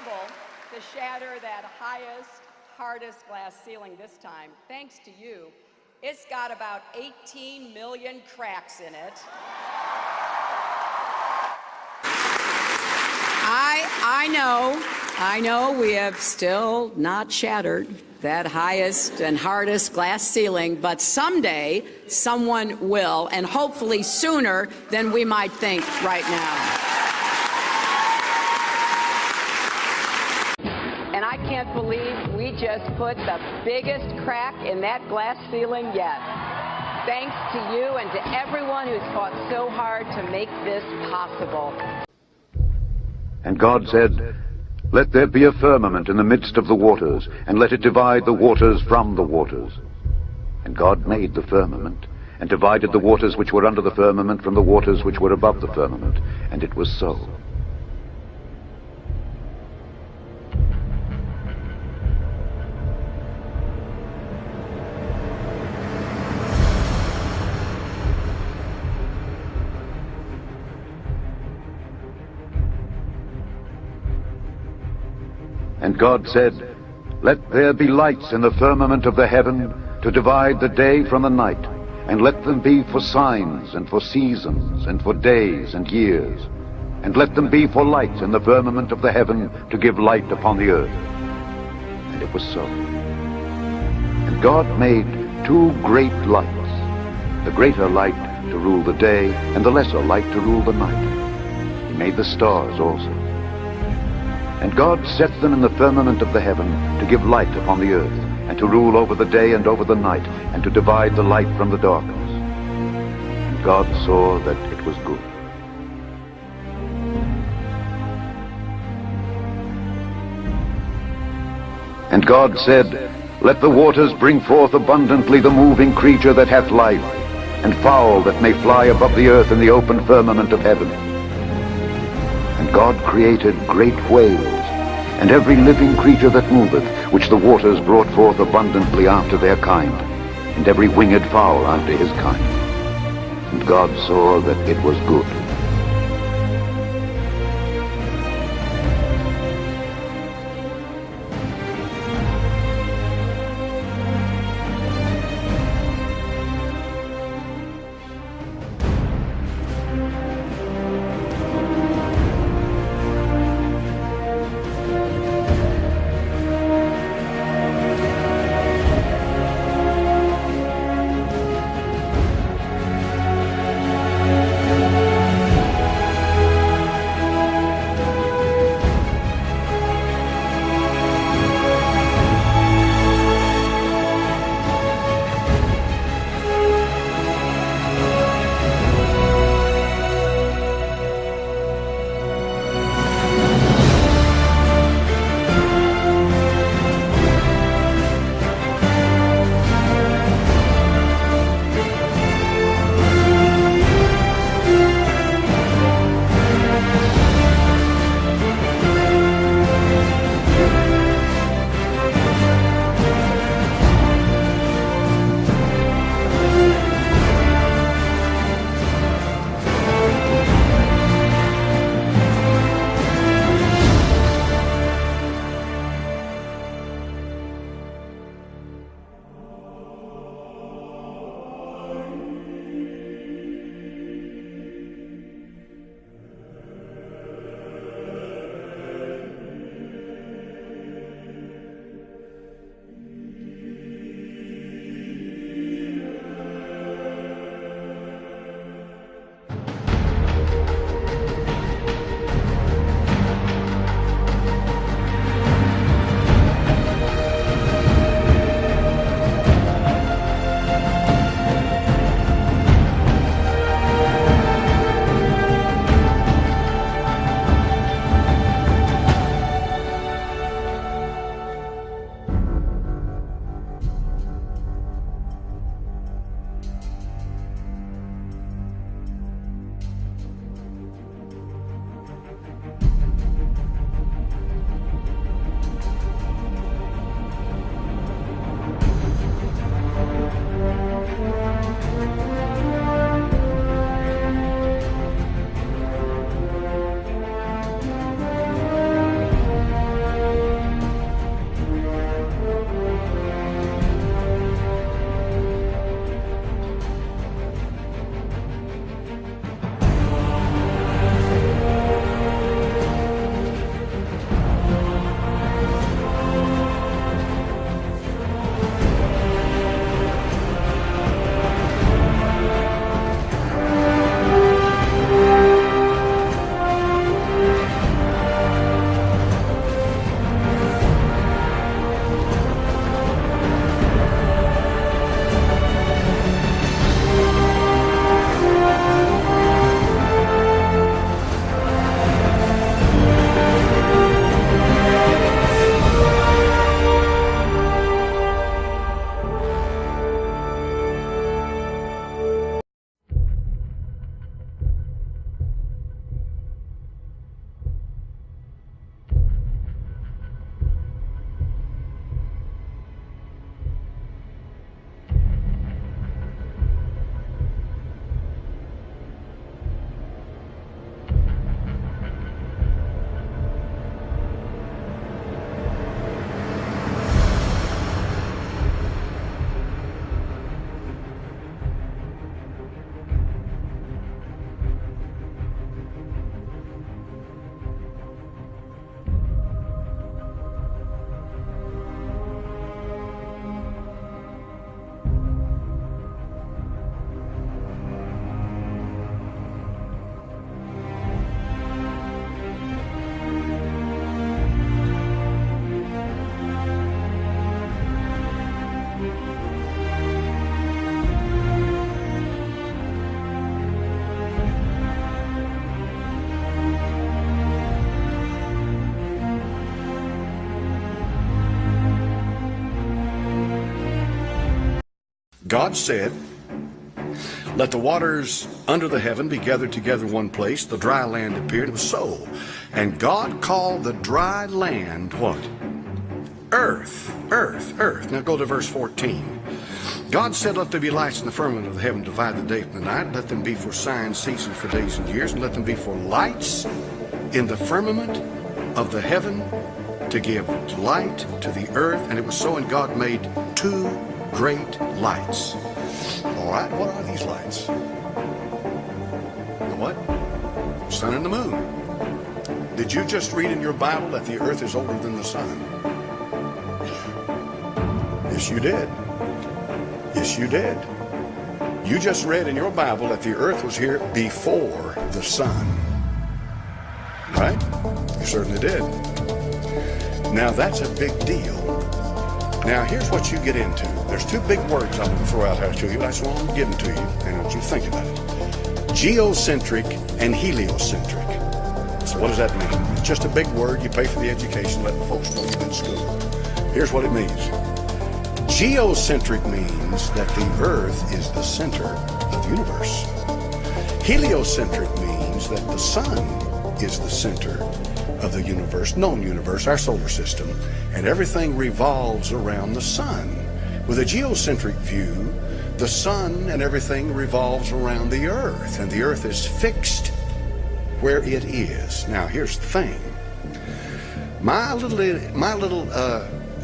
able to shatter that highest, hardest glass ceiling this time, thanks to you. It's got about 18 million cracks in it. I know we have still not shattered that highest and hardest glass ceiling, but someday someone will, and hopefully sooner than we might think right now. And I can't believe we just put the biggest crack in that glass ceiling yet. Thanks to you and to everyone who's fought so hard to make this possible. And God said, "Let there be a firmament in the midst of the waters, and let it divide the waters from the waters." And God made the firmament, and divided the waters which were under the firmament from the waters which were above the firmament. And it was so. And God said, "Let there be lights in the firmament of the heaven to divide the day from the night, and let them be for signs and for seasons and for days and years. And let them be for lights in the firmament of the heaven to give light upon the earth." And it was so. And God made two great lights, the greater light to rule the day, and the lesser light to rule the night. He made the stars also. And God set them in the firmament of the heaven to give light upon the earth, and to rule over the day and over the night, and to divide the light from the darkness. And God saw that it was good. And God said, "Let the waters bring forth abundantly the moving creature that hath life, and fowl that may fly above the earth in the open firmament of heaven." And God created great whales, and every living creature that moveth, which the waters brought forth abundantly after their kind, and every winged fowl after his kind. And God saw that it was good. God said, let the waters under the heaven be gathered together in one place. The dry land appeared. It was so. And God called the dry land what? Earth, earth, earth. Now go to verse 14. God said, let there be lights in the firmament of the heaven, divide the day from the night. Let them be for signs, seasons, for days and years. And let them be for lights in the firmament of the heaven to give light to the earth. And it was so, and God made two great lights. All right, what are these lights? The what? Sun and the moon. Did you just read in your Bible that the earth is older than the sun? Yes, you did. Yes, you did. You just read in your Bible that the earth was here before the sun. Right? You certainly did. Now, that's a big deal. Now, here's what you get into. There's two big words I'm going to throw out here to you. That's what I'm giving to you. And I want you to think about it. Geocentric and heliocentric. So what does that mean? It's just a big word. You pay for the education, let the folks know you've been to school. Here's what it means. Geocentric means that the earth is the center of the universe. Heliocentric means that the sun is the center of the universe, known universe, our solar system, and everything revolves around the sun. With a geocentric view, the sun and everything revolves around the earth, and the earth is fixed where it is. Now, here's the thing. My little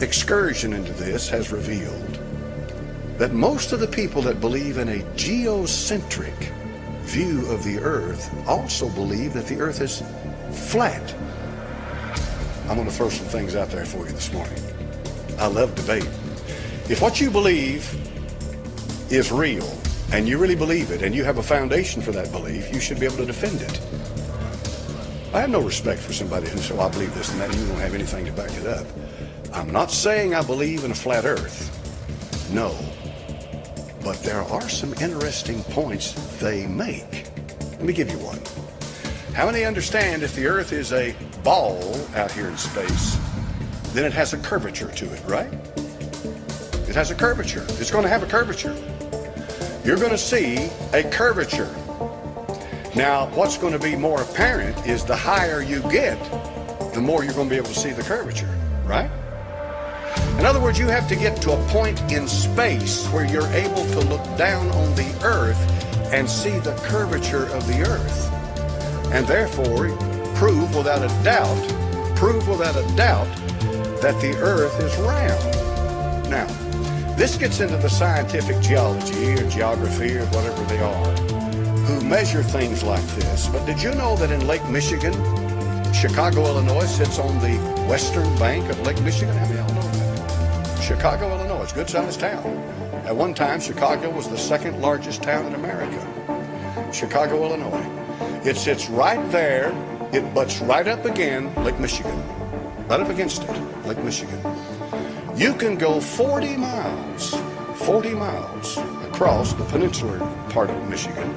excursion into this has revealed that most of the people that believe in a geocentric view of the earth also believe that the earth is flat. I'm going to throw some things out there for you this morning. I love debate. If what you believe is real, and you really believe it, and you have a foundation for that belief, you should be able to defend it. I have no respect for somebody who says, well, I believe this and that, and you don't have anything to back it up. I'm not saying I believe in a flat earth. No. But there are some interesting points they make. Let me give you one. How many understand if the earth is a ball out here in space, then it has a curvature to it, right? It has a curvature. It's going to have a curvature. You're going to see a curvature. Now, what's going to be more apparent is the higher you get, the more you're going to be able to see the curvature, right? In other words, you have to get to a point in space where you're able to look down on the earth and see the curvature of the earth. And therefore, prove without a doubt that the earth is round. Now, this gets into the scientific geology or geography or whatever they are, who measure things like this. But did you know that in Lake Michigan, Chicago, Illinois sits on the western bank of Lake Michigan? How many of y'all know that? Chicago, Illinois, it's a good-sized town. At one time, Chicago was the second largest town in America. Chicago, Illinois. It sits right there. It butts right up against Lake Michigan. Right up against it, Lake Michigan. You can go 40 miles across the peninsular part of Michigan.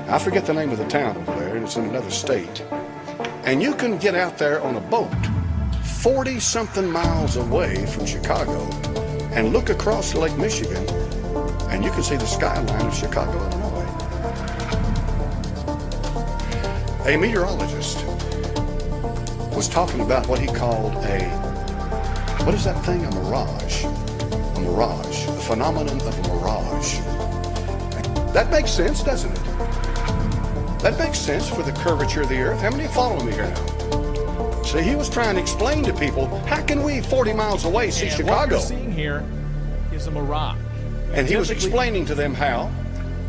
I forget the name of the town over there, and it's in another state. And you can get out there on a boat 40-something miles away from Chicago and look across Lake Michigan, and you can see the skyline of Chicago, Illinois. A meteorologist was talking about what he called what is that thing? A mirage. A mirage. The phenomenon of a mirage. That makes sense, doesn't it? That makes sense for the curvature of the earth. How many follow me here now? See, he was trying to explain to people, how can we 40 miles away see Chicago? What you're seeing here is a mirage. And he was explaining to them how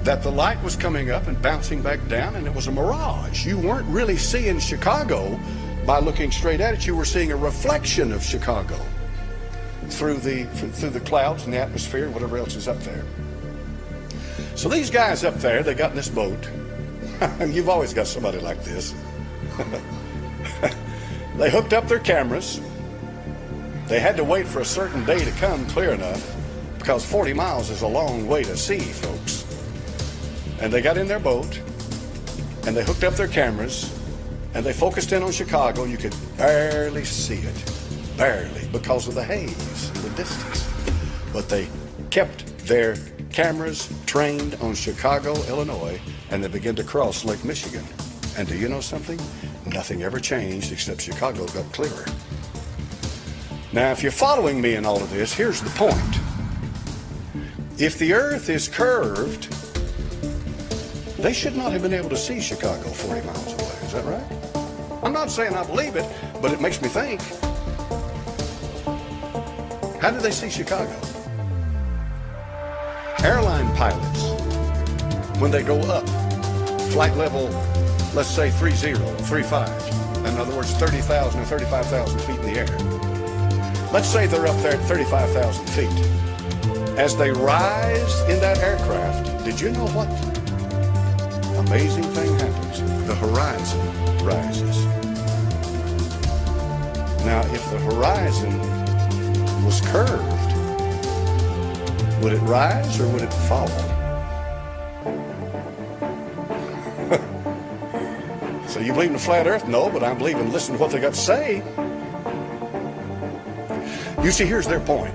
that the light was coming up and bouncing back down, and it was a mirage. You weren't really seeing Chicago by looking straight at it. You were seeing a reflection of Chicago through the clouds and the atmosphere and whatever else is up there. So these guys up there, they got in this boat. You've always got somebody like this. They hooked up their cameras. They had to wait for a certain day to come clear enough, because 40 miles is a long way to see, folks. And they got in their boat, and they hooked up their cameras, and they focused in on Chicago, and you could barely see it. Barely, because of the haze in the distance. But they kept their cameras trained on Chicago, Illinois, and they began to cross Lake Michigan. And do you know something? Nothing ever changed except Chicago got clearer. Now, if you're following me in all of this, here's the point. If the earth is curved, they should not have been able to see Chicago 40 miles away. Is that right? I'm not saying I believe it, but it makes me think. How did they see Chicago? Airline pilots, when they go up, flight level, let's say 30, 35, in other words, 30,000 or 35,000 feet in the air. Let's say they're up there at 35,000 feet. As they rise in that aircraft, did you know what amazing thing happens? The horizon rises. Now, if the horizon was curved, would it rise or would it fall? So you believe in the flat earth? No, but I'm believing, listen to what they got to say. You see, here's their point.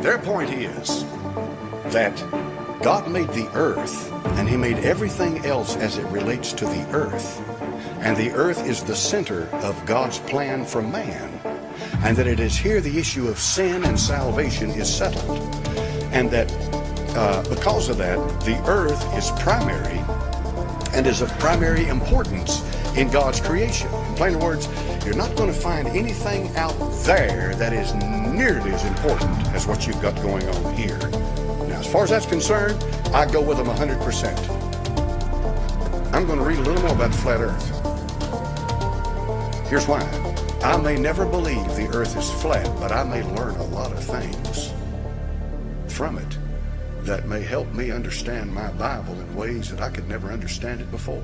Their point is that God made the earth and he made everything else as it relates to the earth. And the earth is the center of God's plan for man. And that it is here the issue of sin and salvation is settled. And that because of that, the earth is primary and is of primary importance in God's creation. In plain words, you're not going to find anything out there that is nearly as important as what you've got going on here. Now, as far as that's concerned, I go with them 100%. I'm going to read a little more about the flat earth. Here's why. I may never believe the earth is flat, but I may learn a lot of things from it that may help me understand my Bible in ways that I could never understand it before.